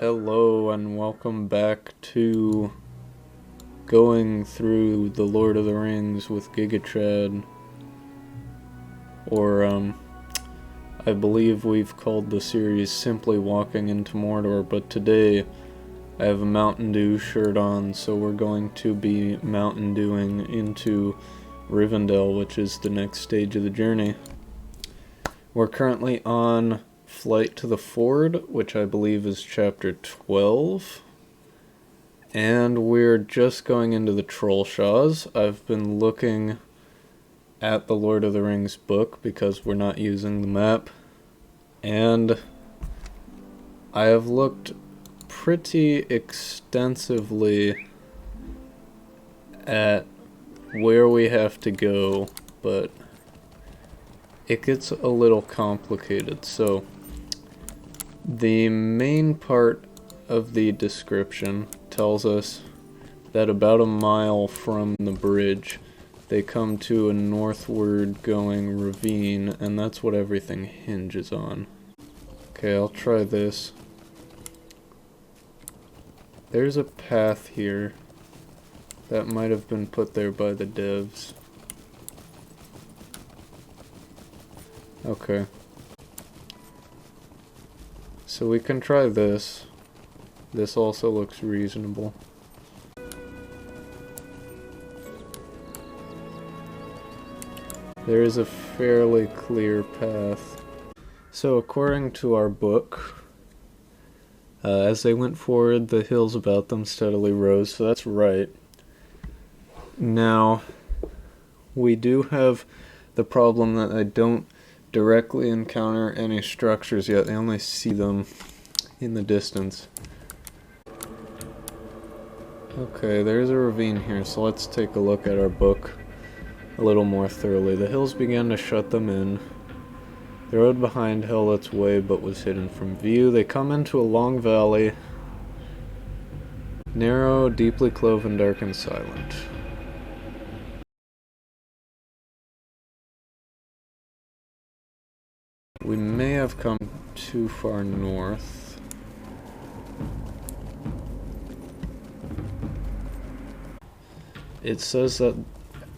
Hello and welcome back to going through the Lord of the Rings with Gigachad, or I believe we've called the series simply Walking into Mordor, but today I have a Mountain Dew shirt on, so we're going to be Mountain Dewing into Rivendell, which is the next stage of the journey. We're currently on Flight to the Ford, which I believe is chapter 12. And we're just going into the Trollshaws. I've been looking at the Lord of the Rings book because we're not using the map. And I have looked pretty extensively at where we have to go, but it gets a little complicated. So the main part of the description tells us that about a mile from the bridge they come to a northward going ravine, and that's what everything hinges on. Okay, I'll try this. There's a path here that might have been put there by the devs. Okay. So we can try this. This also looks reasonable. There is a fairly clear path. So according to our book, as they went forward, the hills about them steadily rose, so that's right. Now, we do have the problem that I don't directly encounter any structures yet. I only see them in the distance. Okay, there's a ravine here, so let's take a look at our book a little more thoroughly. The hills began to shut them in. The road behind held its way but was hidden from view. They come into a long valley, narrow, deeply cloven, dark, and silent. We may have come too far north. It says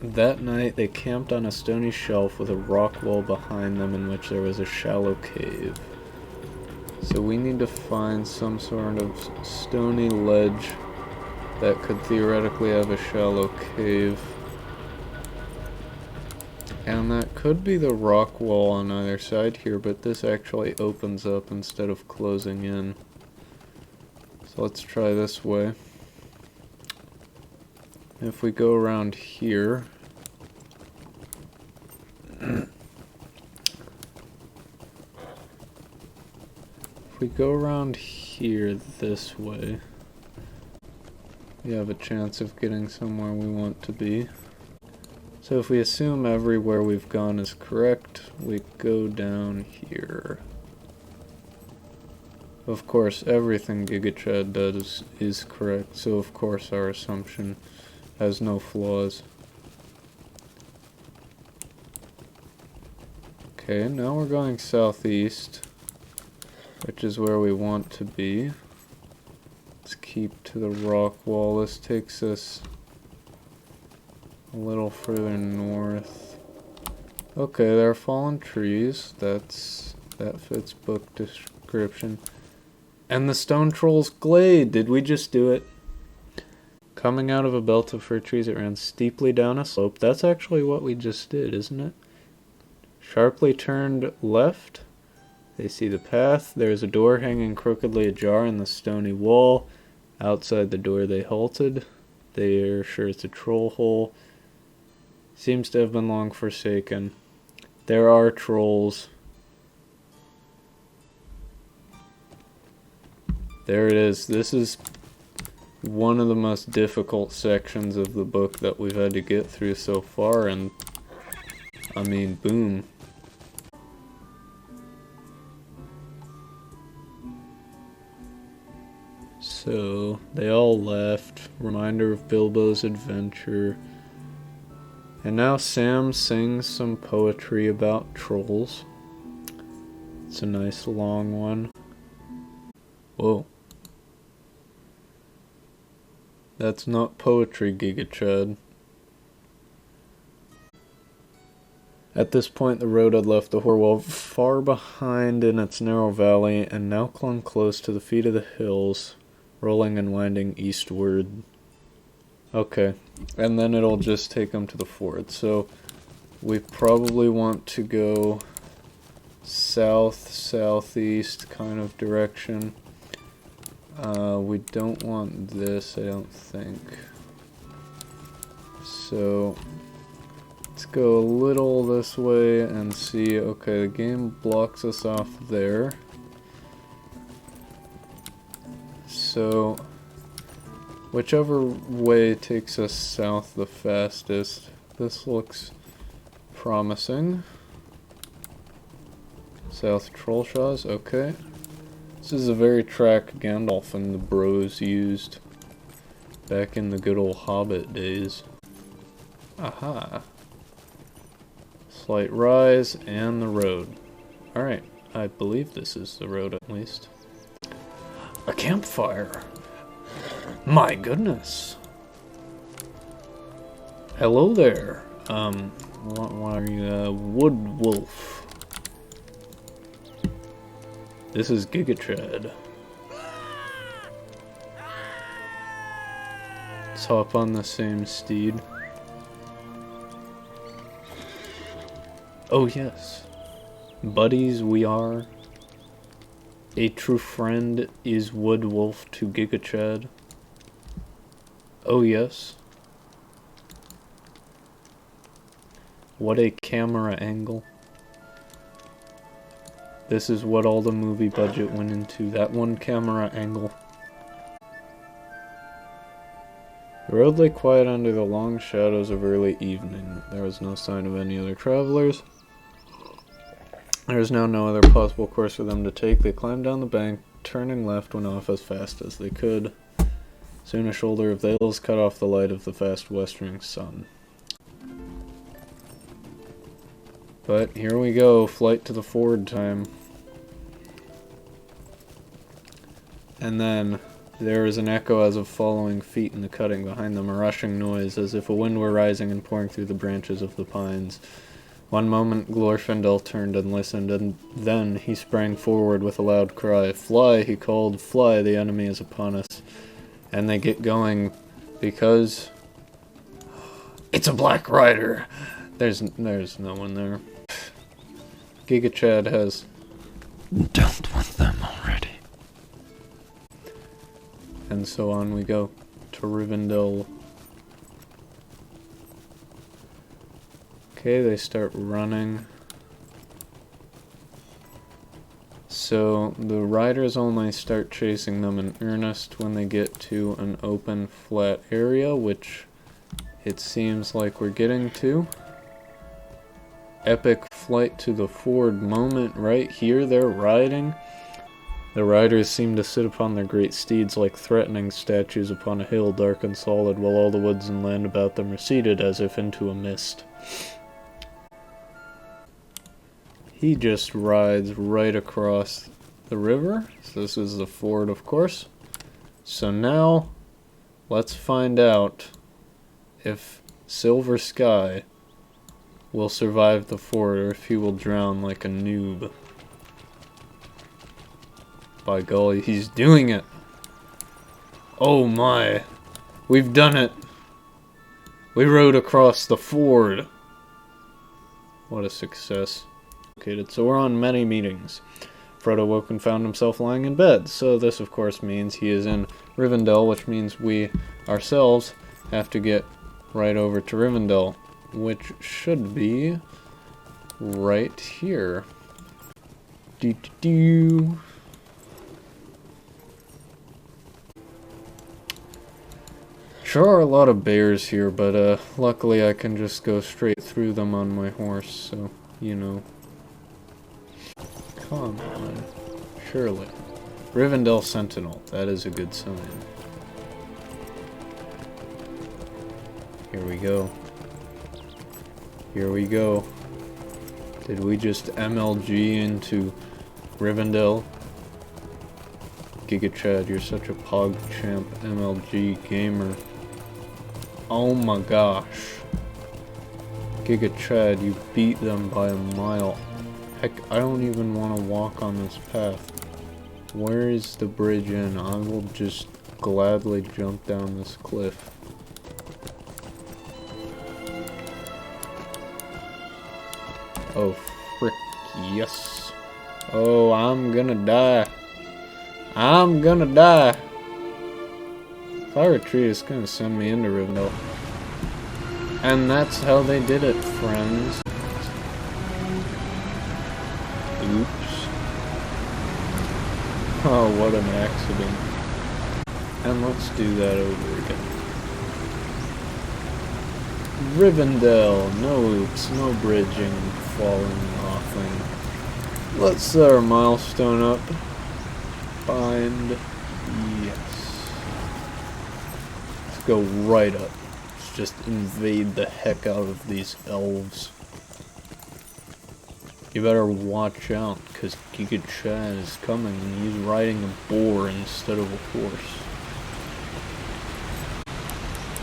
that night they camped on a stony shelf with a rock wall behind them in which there was a shallow cave. So we need to find some sort of stony ledge that could theoretically have a shallow cave. And that could be the rock wall on either side here, but this actually opens up instead of closing in. So let's try this way. If we go around here, if we go around here this way, we have a chance of getting somewhere we want to be. So if we assume everywhere we've gone is correct, we go down here. Of course, everything Gigachad does is correct, so of course our assumption has no flaws. Okay, now we're going southeast, which is where we want to be. Let's keep to the rock wall. This takes us a little further north. Okay, there are fallen trees. That fits book description. And the Stone Troll's Glade! Did we just do it? Coming out of a belt of fir trees, it ran steeply down a slope. That's actually what we just did, isn't it? Sharply turned left. They see the path. There's a door hanging crookedly ajar in the stony wall. Outside the door they halted. They are sure it's a troll hole. Seems to have been long forsaken. There are trolls. There it is. This is one of the most difficult sections of the book that we've had to get through so far, and I mean, boom. So, they all left. Reminder of Bilbo's adventure. And now Sam sings some poetry about trolls. It's a nice long one. Whoa. That's not poetry, Giga Chad. At this point, the road had left the Horwell far behind in its narrow valley, and now clung close to the feet of the hills, rolling and winding eastward. Okay, and then it'll just take them to the ford. So we probably want to go south, southeast kind of direction. We don't want this, I don't think. So let's go a little this way and see. Okay, the game blocks us off there. So whichever way takes us south the fastest. This looks promising. South Trollshaws, okay. This is the very track Gandalf and the bros used back in the good old Hobbit days. Aha. Slight rise and the road. Alright, I believe this is the road at least. A campfire! My goodness! Hello there. What are you, Wood Wolf? This is Giga Chad. Let's hop on the same steed. Oh yes. Buddies we are. A true friend is Wood Wolf to Giga Chad. Oh yes. What a camera angle. This is what all the movie budget went into, that one camera angle. The road lay quiet under the long shadows of early evening. There was no sign of any other travelers. There was now no other possible course for them to take. They climbed down the bank, turning left, went off as fast as they could. Soon a shoulder of the hills cut off the light of the fast westering sun. But here we go, flight to the ford time. And then there is an echo as of following feet in the cutting behind them, a rushing noise, as if a wind were rising and pouring through the branches of the pines. One moment Glorfindel turned and listened, and then he sprang forward with a loud cry. "Fly," he called, "fly, the enemy is upon us." And they get going because it's a Black Rider. There's no one there. Giga Chad has dealt with them already. And so on we go to Rivendell. Okay, they start running. So the riders only start chasing them in earnest when they get to an open flat area, which it seems like we're getting to. Epic flight to the ford moment right here. They're riding. The riders seem to sit upon their great steeds like threatening statues upon a hill, dark and solid, while all the woods and land about them receded as if into a mist. He just rides right across the river. So this is the ford, of course. So now, let's find out if Silver Sky will survive the ford or if he will drown like a noob. By golly, he's doing it! Oh my! We've done it! We rode across the ford! What a success. So we're on many meetings. Frodo woke and found himself lying in bed. So this of course means he is in Rivendell, which means we ourselves have to get right over to Rivendell, which should be right here. Doo-doo-doo. Sure are a lot of bears here, but luckily I can just go straight through them on my horse, so, you know. Come on. Surely. Rivendell Sentinel. That is a good sign. Here we go. Here we go. Did we just MLG into Rivendell? Giga Chad, you're such a PogChamp MLG gamer. Oh my gosh. Giga Chad, you beat them by a mile. Heck, I don't even want to walk on this path. Where is the bridge in? I will just gladly jump down this cliff. Oh, frick, yes. Oh, I'm gonna die. I'm gonna die. If I retreat, it's gonna send me into Rivendell. And that's how they did it, friends. Oops. Oh, what an accident. And let's do that over again. Rivendell, no oops, no bridging, falling offing. Let's set our milestone up. Find, yes. Let's go right up. Let's just invade the heck out of these elves. You better watch out, because Giga Chad is coming and he's riding a boar instead of a horse.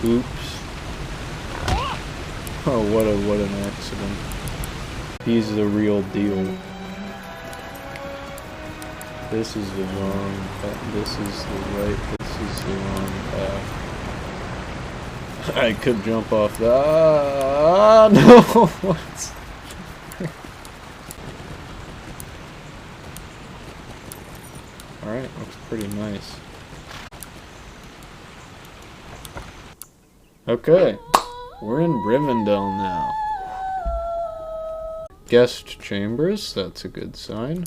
Oops. Oh, what an accident. He's the real deal. This is the wrong path. This is the right. This is the wrong path. I could jump off the. Ah, no! What? Alright, looks pretty nice. Okay, we're in Rivendell now. Guest chambers, that's a good sign.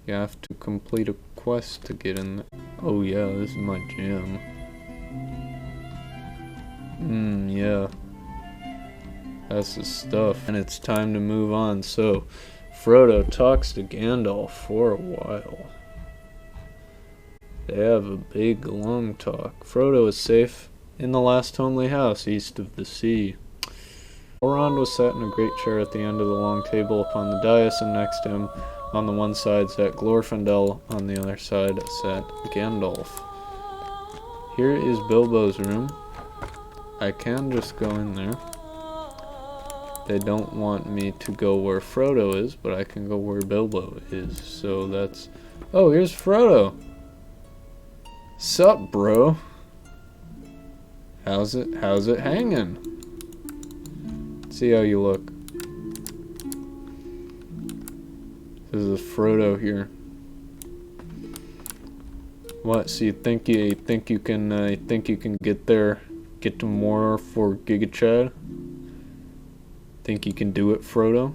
You have to complete a quest to get in there. Oh yeah, this is my gym. Yeah. That's the stuff. And it's time to move on. So, Frodo talks to Gandalf for a while. They have a big, long talk. Frodo is safe in the last homely house east of the sea. Elrond was sat in a great chair at the end of the long table upon the dais, and next to him, on the one side, sat Glorfindel, on the other side sat Gandalf. Here is Bilbo's room. I can just go in there. They don't want me to go where Frodo is, but I can go where Bilbo is, so that's... Oh, here's Frodo! Sup, bro? How's it hanging? See how you look. This is Frodo here. What? So you think you can get there, get to more for Giga Chad? Think you can do it, Frodo?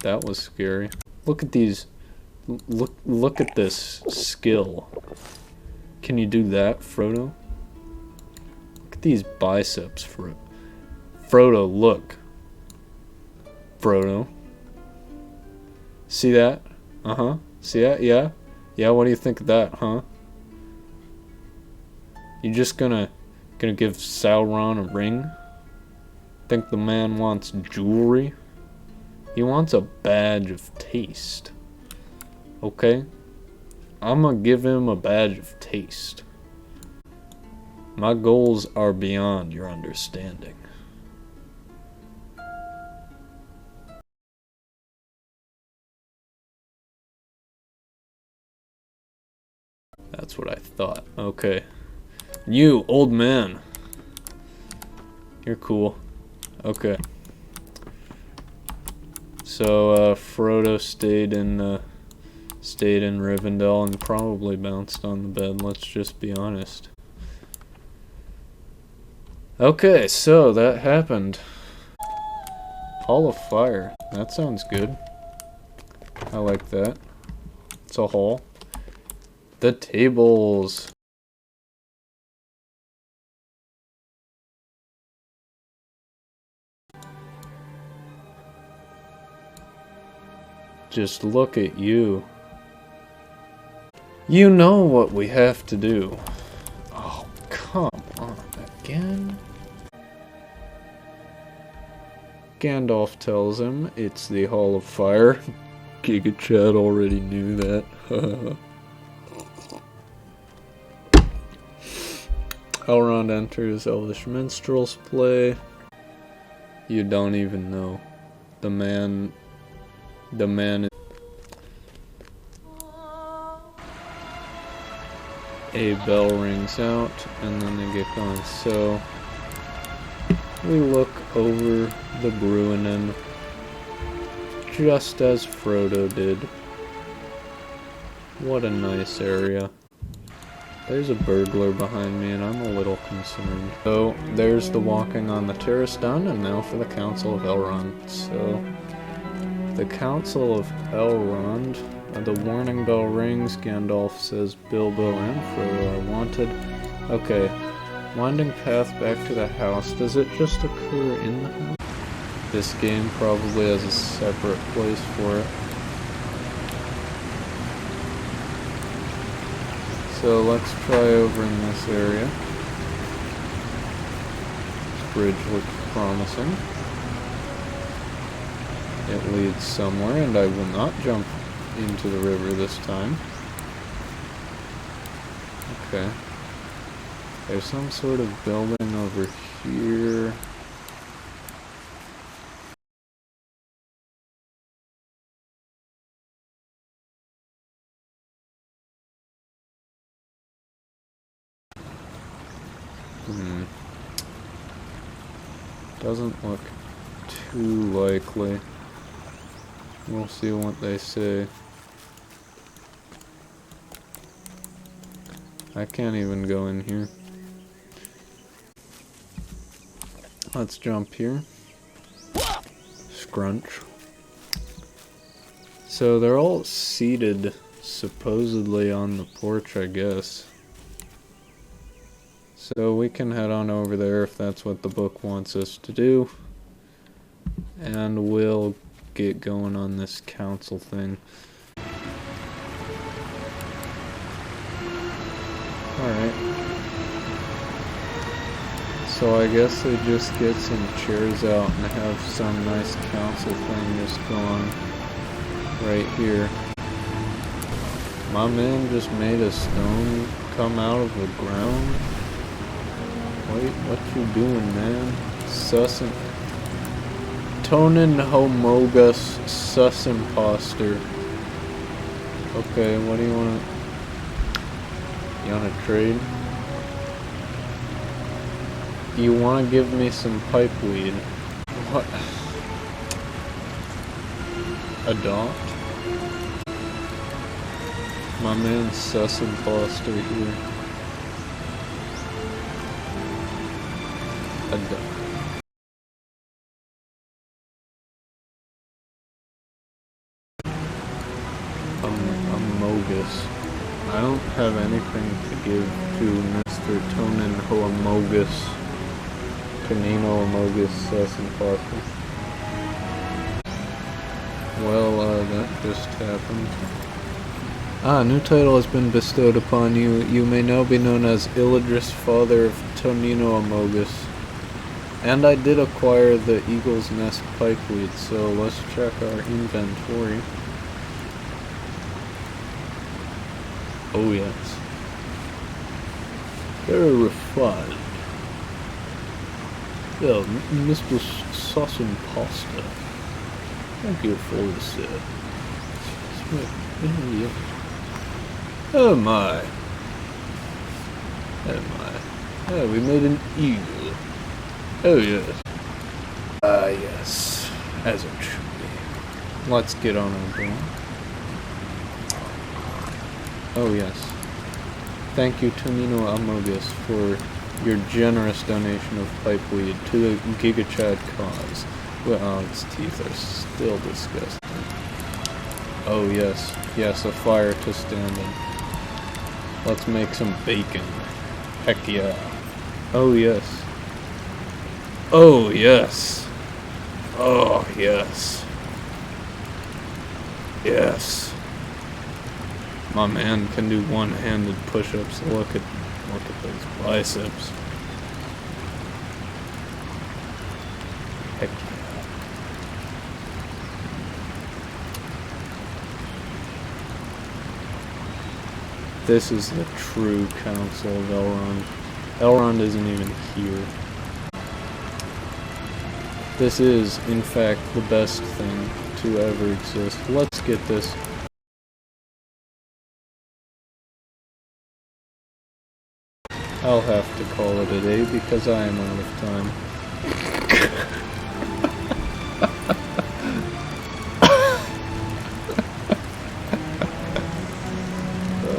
That was scary. Look at these. Look at this skill. Can you do that, Frodo? Look at these biceps, Frodo, look. Frodo. See that? Uh-huh. See that? Yeah? Yeah, what do you think of that, huh? You just gonna give Sauron a ring? Think the man wants jewelry? He wants a badge of taste. Okay? I'm gonna give him a badge of taste. My goals are beyond your understanding. That's what I thought. Okay. You, old man. You're cool. Okay. So, Frodo stayed in Rivendell and probably bounced on the bed, let's just be honest. Okay, so that happened. Hall of Fire. That sounds good. I like that. It's a hall. The tables. Just look at you. You know what we have to do. Oh, come on, again? Gandalf tells him it's the Hall of Fire. Giga Chad already knew that. Elrond enters Elvish Minstrel's play. You don't even know. The man is... A bell rings out, and then they get going. So, we look over the Bruinen, just as Frodo did. What a nice area. There's a burglar behind me, and I'm a little concerned. So, there's the walking on the terrace done, and now for the Council of Elrond. So, the Council of Elrond, the warning bell rings, Gandalf says Bilbo and Frodo are wanted. Okay, winding path back to the house, does it just occur in the house? This game probably has a separate place for it. So let's try over in this area. This bridge looks promising. It leads somewhere, and I will not jump into the river this time. Okay. There's some sort of building over here. Doesn't look too likely. We'll see what they say. I can't even go in here. Let's jump here. Scrunch. So they're all seated supposedly on the porch, I guess. So we can head on over there if that's what the book wants us to do. And we'll get going on this council thing. Alright. So I guess they just get some chairs out and have some nice council thing just going right here. My man just made a stone come out of the ground. Wait, what you doing, man? Sus Tonin Homogus Sus Imposter. Okay, what do you want to... You want to trade? You want to give me some pipe weed? What? Adopt? My man's Sus Imposter here. Adopt. Amogus. I don't have anything to give to Mr. Tonin Homogus. Canino Amogus Sus Imposter. Well, that just happened. Ah, new title has been bestowed upon you. You may now be known as Ilidris, father of Tonino Amogus. And I did acquire the Eagle's Nest pipeweed, so let's check our inventory. Oh yes. Very refined. Yeah, Mr. Sauce and Pasta. Thank you for this, Oh my. Oh my. Oh, we made an eagle. Oh yes. Ah yes. As it should be. Let's get on our board. Oh yes. Thank you, Tonino Amogus, for your generous donation of pipeweed to the Giga Chad cause. Well, its teeth are still disgusting. Oh yes. Yes, a fire to stand in. Let's make some bacon. Heck yeah. Oh yes. Oh yes. Oh yes. Yes. My man can do one-handed push-ups. Look at those biceps. Heck This is the true council of Elrond. Elrond isn't even here. This is, in fact, the best thing to ever exist. Let's get this. I'll have to call it a day because I am out of time.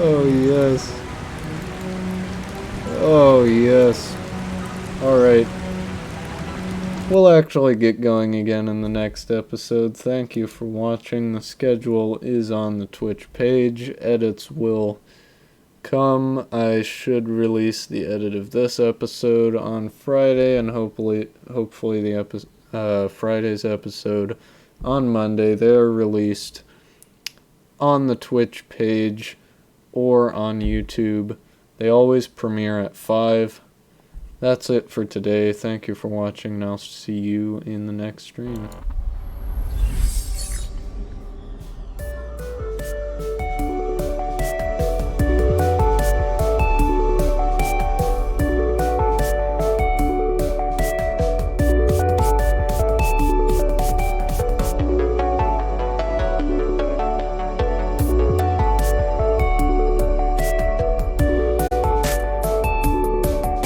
Oh yes. Oh yes. Alright. We'll actually get going again in the next episode. Thank you for watching. The schedule is on the Twitch page. Edits will come. I should release the edit of this episode on Friday, and hopefully the Friday's episode on Monday. They're released on the Twitch page or on YouTube. They always premiere at 5. That's it for today. Thank you for watching, and I'll see you in the next stream.